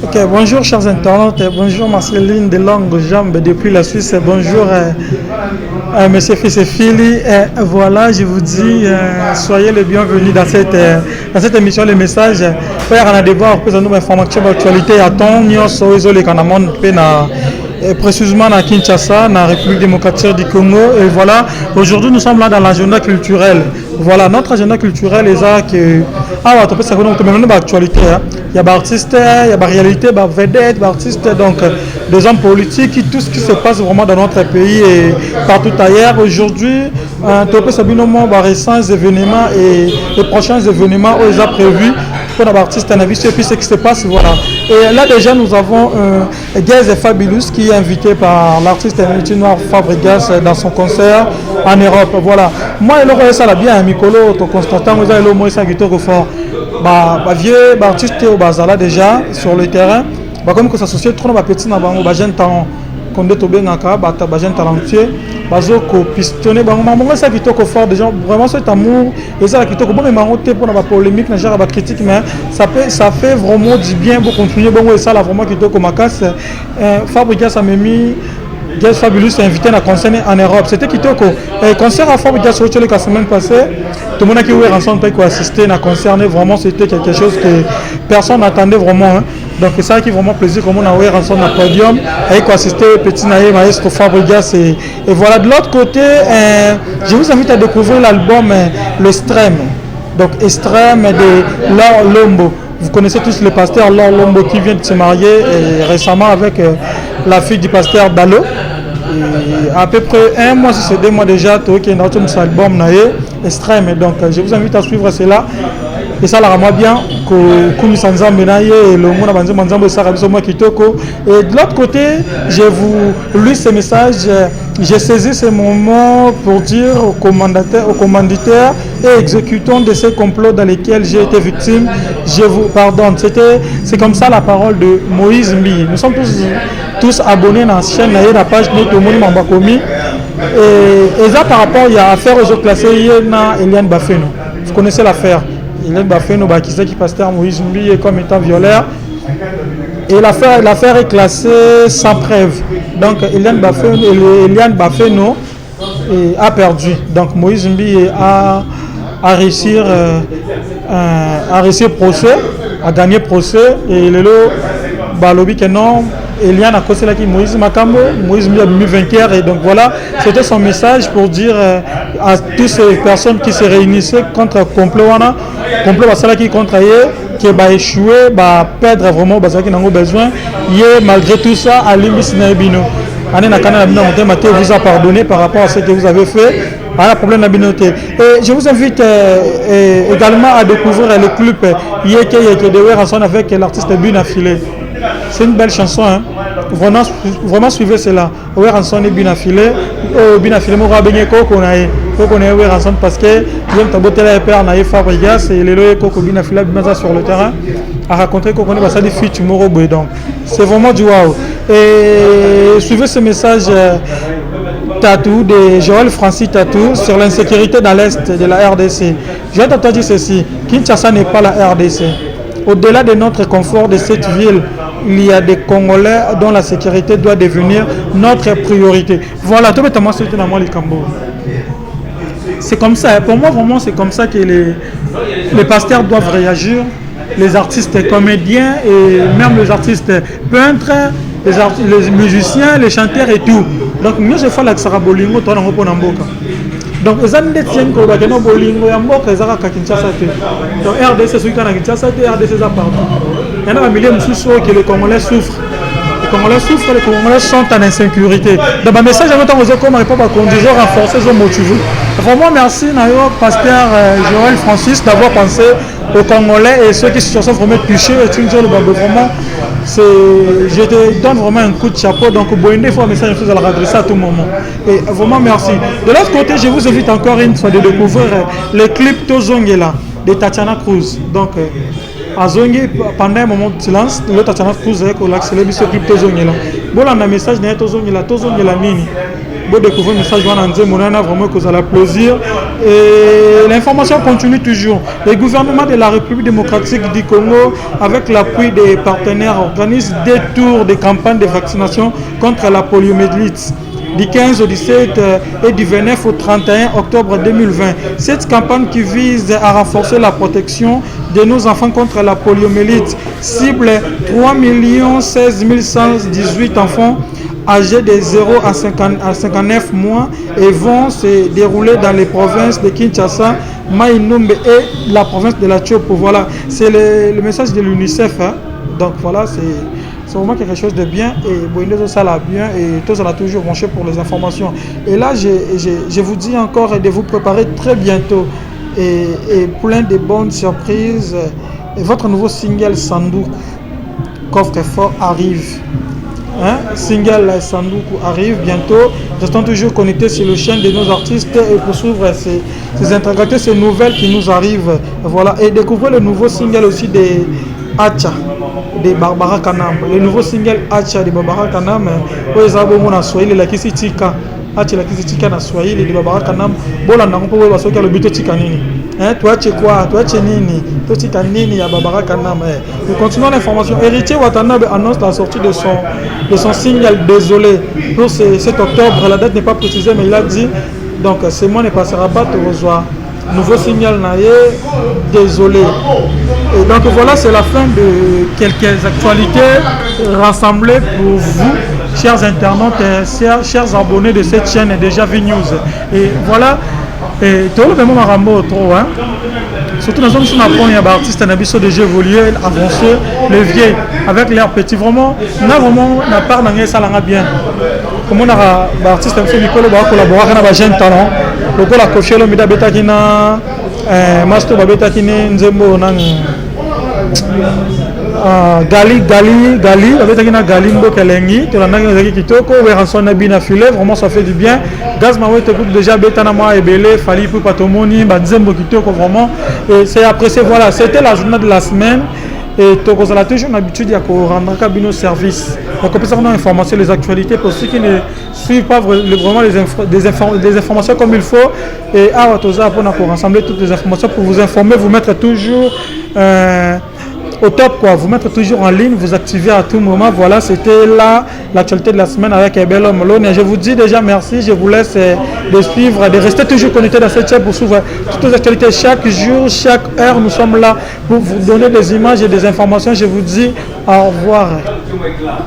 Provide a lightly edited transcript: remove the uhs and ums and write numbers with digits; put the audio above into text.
Ok, bonjour chers internautes, bonjour Marceline de Longue Jambe depuis la Suisse, bonjour Monsieur Fils et Fili. Voilà, je vous dis, soyez les bienvenus dans cette émission, le message. On a débat, on nous information d'actualité à temps, nous sommes les Kanamon, précisément à Kinshasa, dans la République démocratique du Congo. Et voilà, aujourd'hui nous sommes là dans l'agenda culturel. Voilà, notre agenda culturel est ça que... Ah ouais, tu peux savoir, nous l'actualité. Il y a des artistes, il y a des réalités, des vedettes, des artistes, donc des hommes politiques, tout ce qui se passe vraiment dans notre pays et partout ailleurs. Aujourd'hui, tu peux savoir les récents événements et les prochains événements où ils ont prévu pour les artistes en avis et puis ce qui se passe. Voilà. Et là déjà nous avons Gaze Fabulous qui est invité par l'artiste Noir Fabregas dans son concert en Europe. Voilà. Moi il aurait ça bien Mikolo to Constantin vous avez le moins ça qui est fort. Vieux artiste au bazala déjà sur le terrain. Comme que s'associer trop dans petit na bango jeune talent comme de tobe ngaka jeune talentueux bazo ko pistonner bango maman ça qui est fort déjà vraiment cet amour et ça qui est bon mais maroté pour la polémique na genre ba critique mais ça fait vraiment du bien pour continuer bon et ça là vraiment qui est comme casse Fabregas a mis Gaze Fabulous est invité à concert en Europe. C'était Kitoko. Concert à Fabregas la semaine passée. Tout le monde qui est ensemble pour assister à concert. Vraiment, c'était quelque chose que personne n'attendait vraiment. Hein. Donc, c'est ça qui est vraiment plaisir comme on a eu ensemble au podium. Et assister petit naïe maestro Fabregas. Et voilà, de l'autre côté, je vous invite à découvrir l'album Le Strem. Donc, Extrême de Laure Lombo. Vous connaissez tous le pasteur Laure Lombo qui vient de se marier récemment avec la fille du pasteur Dalo. Et à peu près 1 mois, si c'est 2 mois déjà, tout qui est dans son album Extrême. Donc je vous invite à suivre cela. Et ça la moi bien que Kumi Sanza Menaye et le monde a Manzambo Sarabiso moi Kitoko. Et de l'autre côté, je vous lis ce message. J'ai saisi ce moment pour dire aux commanditaires et exécutants de ces complots dans lesquels j'ai été victime, je vous pardonne. C'est comme ça la parole de Moïse Mbi. Nous sommes tous abonnés dans la chaîne, dans la page de Mouni Mambakomi. Et ça par rapport, il y a affaire aux autres classés, il y a Eliane Bafeno. Vous connaissez l'affaire. Eliane Bafeno, qui pasteur Moïse Mbi est comme étant violeur. Et l'affaire est classée sans preuve. Donc Eliane Bafeno a perdu. Donc Moïse Mbi a réussi procès, a gagné procès. Et le balobi que non, Eliane a causé là qui Moïse Makambo, Moïse Mbi a mis vainqueur. Et donc voilà, c'était son message pour dire à toutes ces personnes qui se réunissaient contre le complot qui contre eux, qui va échouer, va perdre vraiment parce qu'ils n'ont pas besoin. Malgré tout ça, à l'Imbis Naibino. Vous a pardonné par rapport à ce que vous avez fait. Un problème d'habilité. Et je vous invite également à découvrir le clip Yeke de Ranson avec l'artiste Binafilé. C'est une belle chanson. Hein? Vraiment suivez cela. Ranson et Binafilé. Binafilé, moi, je connais Ranson parce que j'aime ta beauté là, père Naïf Fabregas et les lois Coco Binafilé sur le terrain à raconter qu'on connaît ça des filles Moro donc c'est vraiment du wow. Et suivez ce message Tatou de Joël Francis Tatou sur l'insécurité dans l'est de la RDC. Je vais t'entendre dire ceci, Kinshasa n'est pas la RDC. Au-delà de notre confort de cette ville, il y a des Congolais dont la sécurité doit devenir notre priorité. Voilà, tout le monde c'est dans moi les Cambo. C'est comme ça, pour moi vraiment c'est comme ça que les pasteurs doivent réagir, les artistes comédiens et même les artistes peintres, les musiciens, les chanteurs et tout. Donc mieux je fais la Xarabolingo, toi on reprend en boca. Donc les années tiennent qu'on va gagner bolingo et en boca les arabes qui Kinshasa. Donc RDC celui qui a Kinshasa, RDC ça partout. Il y en a un millier de sous que les Congolais souffrent. Les Congolais souffrent, les Congolais sont en insécurité. Dans ma message, je vais t'envoyer comme réponse à conduire, renforcer, ils ont motivé. Vraiment merci, pasteur Joël Francis, d'avoir pensé aux Congolais et ceux qui se sont vraiment touchés. Et tu me dis, vraiment, je te donne vraiment un coup de chapeau. Donc, il faut un message à la adresser à tout moment. Et vraiment merci. De l'autre côté, je vous invite encore une fois de découvrir le clip Tozongela de Tatiana Cruz. Donc, Azongi, pendant un moment de silence, le Tatiana Cruz a accéléré ce clip Tozongela. Bon, on a un message de Tozongela Nini. Vous découvrez le message de Nzé Mounana, vraiment que vous allez applaudir Et l'information continue toujours. Le gouvernement de la République démocratique du Congo, avec l'appui des partenaires, organise des tours de campagne de vaccination contre la poliomyélite du 15 au 17 et du 29 au 31 octobre 2020. Cette campagne qui vise à renforcer la protection de nos enfants contre la poliomyélite cible 3 16 118 enfants âgés de 0 à 59 mois et vont se dérouler dans les provinces de Kinshasa, Maïnombe et la province de la Tchopo. Voilà, c'est le message de l'UNICEF. Hein. Donc voilà, c'est vraiment quelque chose de bien et Boindo ça l'a bien et tout ça l'a toujours branché pour les informations. Et là, je vous dis encore de vous préparer très bientôt et plein de bonnes surprises. Et votre nouveau single Sandouk, Coffre-fort, arrive. Hein? Single Sandouk arrive bientôt. Restons toujours connectés sur le chaîne de nos artistes et pour suivre ces intégralités, ces nouvelles qui nous arrivent. Voilà. Et découvrir le nouveau single aussi de Acha de Barbara Kanam. Le nouveau single Acha de Barbara Kanam. Oezabomona Swahili la kisi tika. Acha la kisi tika na Swahili de Barbara Kanam. Bola na mpo wa soki le but tika nini. Hein, toi tu quoi? Toi tu nini? Toi tika nini ya Barbara Kanam. Nous continuons l'information. Héritier Watanabe annonce la sortie de son single Désolé pour cet octobre. La date n'est pas précisée mais il a dit donc ce mois ne passera pas te rejoindre. Nouveau signal naïe, Désolé. Et donc voilà, c'est la fin de quelques actualités rassemblées pour vous, chers internautes et chers abonnés de cette chaîne déjà V-News. Et voilà, et tout le monde a trop, hein. Surtout dans une zone où il y a des artistes qui ont déjà évolué, avancé, les vieilles, avec leurs petits. Vraiment, n'a pas d'angé, ça l'a bien. Comme on a des artistes qui ont collaboré avec des jeunes talents, le coup la coché, le mida beta qui n'a, master beta qui n'a, nzembo nang, Gali, avec qui n'a Galimbo Kelengi, tu l'as nagé qui toko, ou rançon nabina filé, vraiment ça fait du bien. Gaz Maoué te coupe déjà beta na moi et belé, fali pour patomoni, nzembo qui toko vraiment. Et c'est apprécié, voilà, c'était la journée de la semaine. Et tu as toujours l'habitude de rendre un service. Donc, on peut savoir l'information, les actualités pour ceux qui ne suivent pas vraiment des informations comme il faut. Et à Watoza, pour rassembler toutes les informations, pour vous informer, vous mettre toujours au top, quoi. Vous mettre toujours en ligne, vous activer à tout moment. Voilà, c'était là l'actualité de la semaine avec Ebelo Molone. Je vous dis déjà merci, je vous laisse de suivre, de rester toujours connecté dans cette chaîne pour suivre toutes les actualités. Chaque jour, chaque heure, nous sommes là pour vous donner des images et des informations. Je vous dis au revoir.